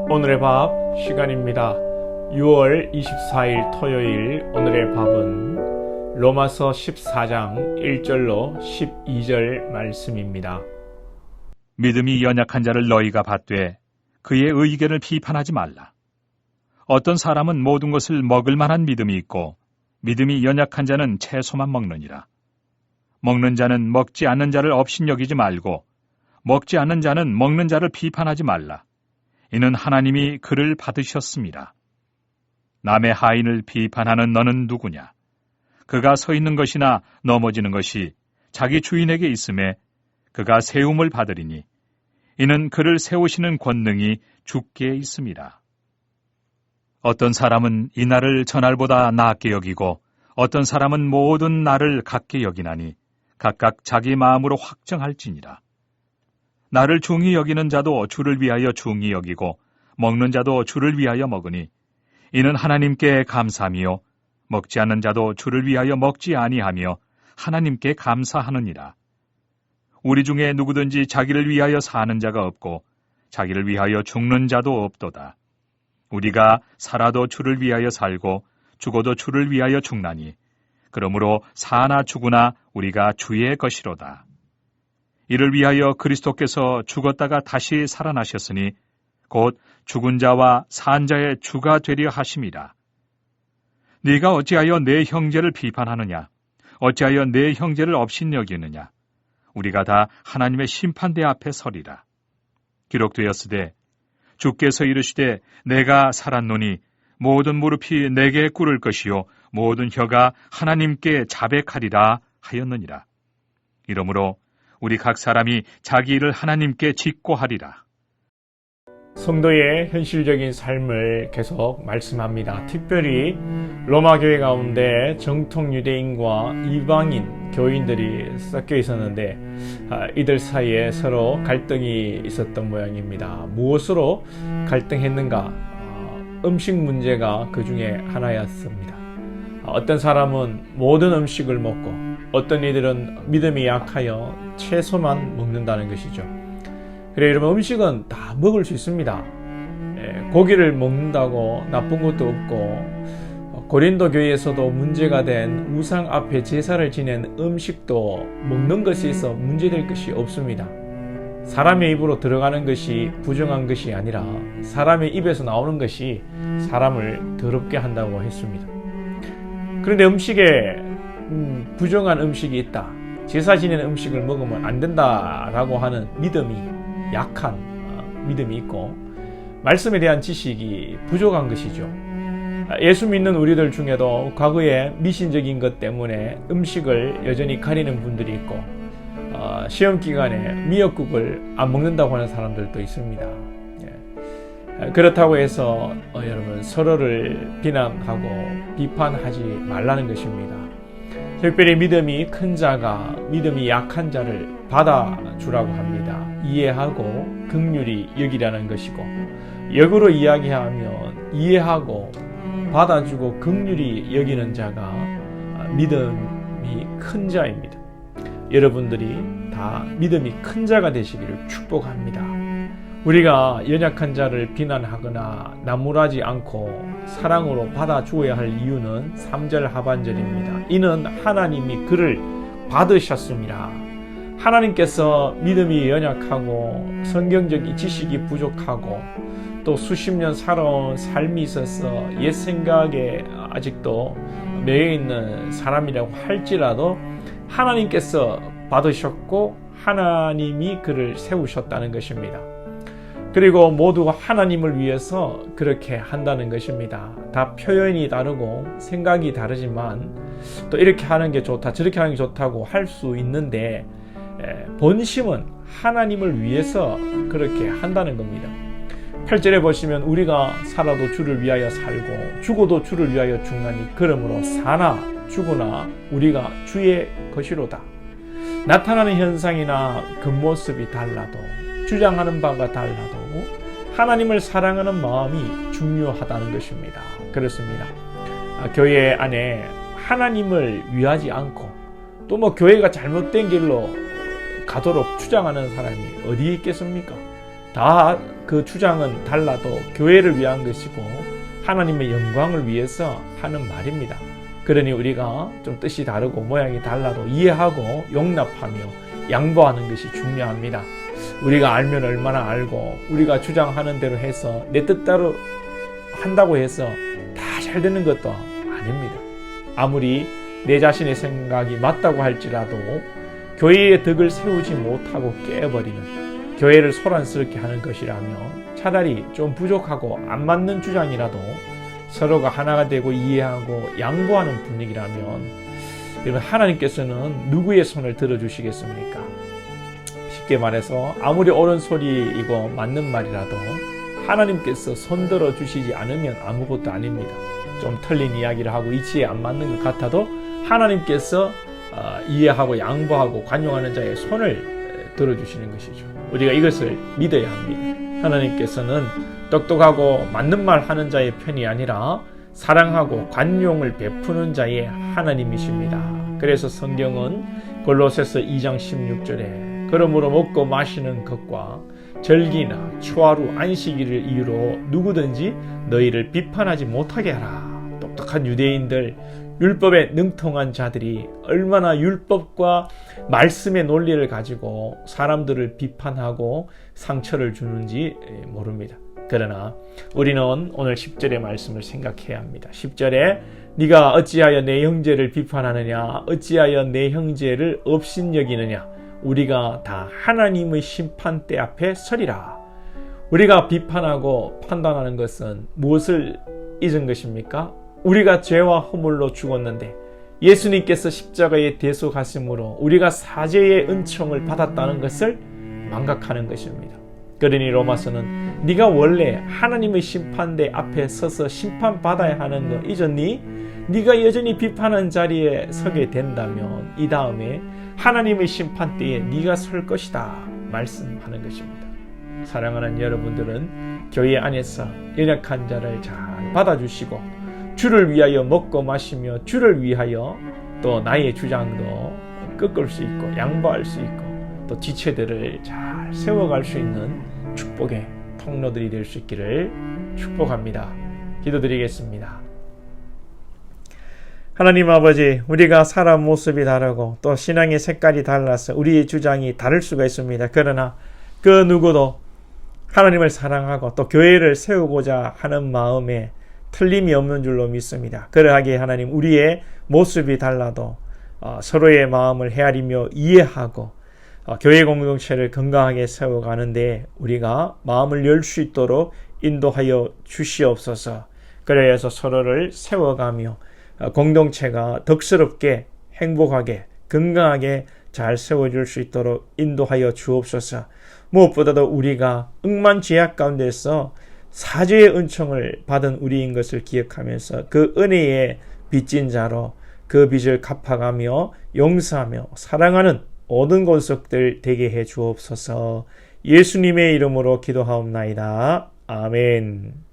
오늘의 밥 시간입니다. 6월 24일 토요일 오늘의 밥은 로마서 14장 1절로 12절 말씀입니다. 믿음이 연약한 자를 너희가 받되 그의 의견을 비판하지 말라. 어떤 사람은 모든 것을 먹을 만한 믿음이 있고 믿음이 연약한 자는 채소만 먹느니라. 먹는 자는 먹지 않는 자를 업신여기지 말고 먹지 않는 자는 먹는 자를 비판하지 말라. 이는 하나님이 그를 받으셨습니다. 남의 하인을 비판하는 너는 누구냐? 그가 서 있는 것이나 넘어지는 것이 자기 주인에게 있음에 그가 세움을 받으리니 이는 그를 세우시는 권능이 주께 있습니다. 어떤 사람은 이 날을 저날보다 나았게 여기고 어떤 사람은 모든 날을 같게 여기나니 각각 자기 마음으로 확정할지니라. 나를 중히 여기는 자도 주를 위하여 중히 여기고 먹는 자도 주를 위하여 먹으니 이는 하나님께 감사하며 먹지 않는 자도 주를 위하여 먹지 아니하며 하나님께 감사하느니라. 우리 중에 누구든지 자기를 위하여 사는 자가 없고 자기를 위하여 죽는 자도 없도다. 우리가 살아도 주를 위하여 살고 죽어도 주를 위하여 죽나니 그러므로 사나 죽으나 우리가 주의 것이로다. 이를 위하여 그리스도께서 죽었다가 다시 살아나셨으니 곧 죽은 자와 산 자의 주가 되려 하심이라. 네가 어찌하여 내 형제를 비판하느냐? 어찌하여 내 형제를 업신여기느냐? 우리가 다 하나님의 심판대 앞에 서리라. 기록되었으되 주께서 이르시되 내가 살았노니 모든 무릎이 내게 꿇을 것이요 모든 혀가 하나님께 자백하리라 하였느니라. 이러므로 우리 각 사람이 자기 일을 하나님께 직고하리라. 성도의 현실적인 삶을 계속 말씀합니다. 특별히 로마 교회 가운데 정통 유대인과 이방인 교인들이 섞여 있었는데 이들 사이에 서로 갈등이 있었던 모양입니다. 무엇으로 갈등했는가? 음식 문제가 그 중에 하나였습니다. 어떤 사람은 모든 음식을 먹고 어떤 이들은 믿음이 약하여 채소만 먹는다는 것이죠. 그래 여러분, 음식은 다 먹을 수 있습니다. 고기를 먹는다고 나쁜 것도 없고 고린도 교회에서도 문제가 된 우상 앞에 제사를 지낸 음식도 먹는 것에 있어 문제될 것이 없습니다. 사람의 입으로 들어가는 것이 부정한 것이 아니라 사람의 입에서 나오는 것이 사람을 더럽게 한다고 했습니다. 그런데 음식에 부정한 음식이 있다, 제사 지내는 음식을 먹으면 안 된다라고 하는 믿음이 약한 믿음이 있고 말씀에 대한 지식이 부족한 것이죠. 예수 믿는 우리들 중에도 과거에 미신적인 것 때문에 음식을 여전히 가리는 분들이 있고 시험 기간에 미역국을 안 먹는다고 하는 사람들도 있습니다. 그렇다고 해서 여러분 서로를 비난하고 비판하지 말라는 것입니다. 특별히 믿음이 큰 자가 믿음이 약한 자를 받아주라고 합니다. 이해하고 긍휼히 여기라는 것이고, 역으로 이야기하면 이해하고 받아주고 긍휼히 여기는 자가 믿음이 큰 자입니다. 여러분들이 다 믿음이 큰 자가 되시기를 축복합니다. 우리가 연약한 자를 비난하거나 나무라지 않고 사랑으로 받아주어야 할 이유는 3절 하반절입니다. 이는 하나님이 그를 받으셨습니다. 하나님께서 믿음이 연약하고 성경적인 지식이 부족하고 또 수십 년 살아온 삶이 있어서 옛 생각에 아직도 매여 있는 사람이라고 할지라도 하나님께서 받으셨고 하나님이 그를 세우셨다는 것입니다. 그리고 모두가 하나님을 위해서 그렇게 한다는 것입니다. 다 표현이 다르고 생각이 다르지만 또 이렇게 하는 게 좋다, 저렇게 하는 게 좋다고 할 수 있는데 본심은 하나님을 위해서 그렇게 한다는 겁니다. 8절에 보시면 우리가 살아도 주를 위하여 살고 죽어도 주를 위하여 죽나니 그러므로 사나 죽으나 우리가 주의 것이로다. 나타나는 현상이나 겉모습이 달라도 주장하는 바가 달라도 하나님을 사랑하는 마음이 중요하다는 것입니다. 그렇습니다. 교회 안에 하나님을 위하지 않고 또 교회가 잘못된 길로 가도록 주장하는 사람이 어디 있겠습니까? 다 그 주장은 달라도 교회를 위한 것이고 하나님의 영광을 위해서 하는 말입니다. 그러니 우리가 좀 뜻이 다르고 모양이 달라도 이해하고 용납하며 양보하는 것이 중요합니다. 우리가 알면 얼마나 알고 우리가 주장하는 대로 해서 내 뜻대로 한다고 해서 다 잘 되는 것도 아닙니다. 아무리 내 자신의 생각이 맞다고 할지라도 교회의 덕을 세우지 못하고 깨어버리는, 교회를 소란스럽게 하는 것이라면 차라리 좀 부족하고 안 맞는 주장이라도 서로가 하나가 되고 이해하고 양보하는 분위기라면 여러분, 하나님께서는 누구의 손을 들어주시겠습니까? 쉽게 말해서 아무리 옳은 소리이고 맞는 말이라도 하나님께서 손들어 주시지 않으면 아무것도 아닙니다. 좀 틀린 이야기를 하고 이치에 안 맞는 것 같아도 하나님께서 이해하고 양보하고 관용하는 자의 손을 들어주시는 것이죠. 우리가 이것을 믿어야 합니다. 하나님께서는 똑똑하고 맞는 말 하는 자의 편이 아니라 사랑하고 관용을 베푸는 자의 하나님이십니다. 그래서 성경은 골로새서 2장 16절에 그러므로 먹고 마시는 것과 절기나 초하루 안식일을 이유로 누구든지 너희를 비판하지 못하게 하라. 똑똑한 유대인들, 율법에 능통한 자들이 얼마나 율법과 말씀의 논리를 가지고 사람들을 비판하고 상처를 주는지 모릅니다. 그러나 우리는 오늘 10절의 말씀을 생각해야 합니다. 10절에 네가 어찌하여 내 형제를 비판하느냐, 어찌하여 내 형제를 업신여기느냐, 우리가 다 하나님의 심판대 앞에 서리라. 우리가 비판하고 판단하는 것은 무엇을 잊은 것입니까? 우리가 죄와 허물로 죽었는데 예수님께서 십자가에 대속하심으로 우리가 사죄의 은총을 받았다는 것을 망각하는 것입니다. 그러니 로마서는 네가 원래 하나님의 심판대 앞에 서서 심판받아야 하는 거 잊었니? 네가 여전히 비판한 자리에 서게 된다면 이 다음에 하나님의 심판대에 네가 설 것이다 말씀하는 것입니다. 사랑하는 여러분들은 교회 안에서 연약한 자를 잘 받아주시고 주를 위하여 먹고 마시며 주를 위하여 또 나의 주장도 꺾을 수 있고 양보할 수 있고 또 지체들을 잘 세워갈 수 있는 축복의 통로들이 될 수 있기를 축복합니다. 기도드리겠습니다. 하나님 아버지, 우리가 사람 모습이 다르고 또 신앙의 색깔이 달라서 우리의 주장이 다를 수가 있습니다. 그러나 그 누구도 하나님을 사랑하고 또 교회를 세우고자 하는 마음에 틀림이 없는 줄로 믿습니다. 그러하기에 하나님, 우리의 모습이 달라도 서로의 마음을 헤아리며 이해하고 교회 공동체를 건강하게 세워가는데 우리가 마음을 열 수 있도록 인도하여 주시옵소서. 그래서 서로를 세워가며 공동체가 덕스럽게 행복하게 건강하게 잘 세워질 수 있도록 인도하여 주옵소서. 무엇보다도 우리가 억만죄악 가운데서 사죄의 은총을 받은 우리인 것을 기억하면서 그 은혜의 빚진 자로 그 빚을 갚아가며 용서하며 사랑하는 모든 권속들 되게 해 주옵소서. 예수님의 이름으로 기도하옵나이다. 아멘.